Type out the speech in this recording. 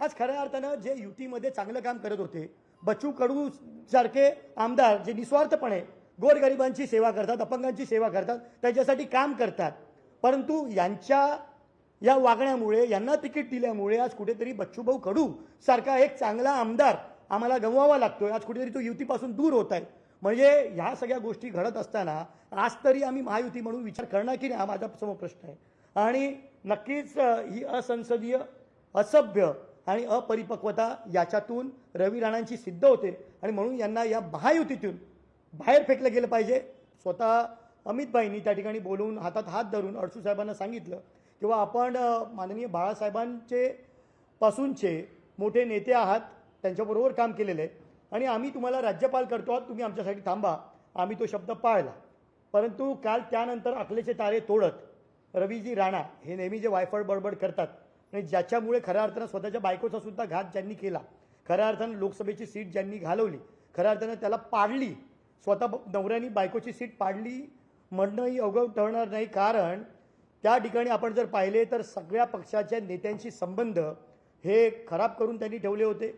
आज खऱ्या अर्थानं जे युतीमध्ये चांगलं काम करत होते, बच्चू कडू सारखे आमदार जे निस्वार्थपणे गोरगरिबांची सेवा करतात, अपंगांची सेवा करतात, त्याच्यासाठी काम करतात, परंतु यांच्या या वागण्यामुळे, यांना तिकीट दिल्यामुळे आज कुठेतरी बच्चूभाऊ कडू सारखा एक चांगला आमदार आम्हाला गमवावा लागतोय। आज कुठेतरी तो युतीपासून दूर होत आहे। म्हणजे ह्या सगळ्या गोष्टी घडत असताना आज तरी आम्ही महायुती म्हणून विचार करणार की नाही, हा माझा समोर प्रश्न आहे। आणि नक्कीच ही असंसदीय, असभ्य आणि अपरिपक्वता याच्यातून रवी राणांची सिद्ध होते आणि म्हणून यांना या महायुतीतून बाहेर फेकलं गेलं पाहिजे। स्वतः अमितभाईंनी त्या ठिकाणी बोलून हातात हात धरून अडसू साहेबांना सांगितलं किंवा आपण माननीय बाळासाहेबांचे पासूनचे मोठे नेते आहात, त्यांच्याबरोबर काम केलेलं आहे आणि आम्ही तुम्हाला राज्यपाल करतो आहोत, तुम्ही आमच्यासाठी थांबा। आम्ही तो शब्द पाळला, परंतु काल त्यानंतर अकलेचे तारे तोडत रवीजी राणा हे नेहमी जे वायफळ बडबड करतात आणि ज्याच्यामुळे खऱ्या अर्थानं स्वतःच्या बायकोचा सुद्धा घात ज्यांनी केला, खऱ्या अर्थानं लोकसभेची सीट ज्यांनी घालवली, खऱ्या अर्थानं त्याला पाडली, स्वतः नवऱ्यानी बायकोची सीट पाडली म्हणणंही अवघड ठरणार नाही। कारण त्या ठिकाणी आपण जर पाहिले तर सगळ्या पक्षाच्या नेत्यांशी संबंध हे खराब करून त्यांनी ठेवले होते।